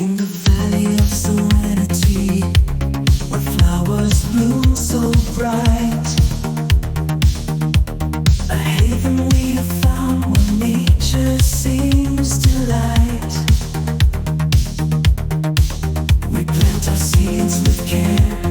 In the valley of Serenity, where flowers bloom so bright, a haven we have found where nature seems delight. We plant our seeds with care,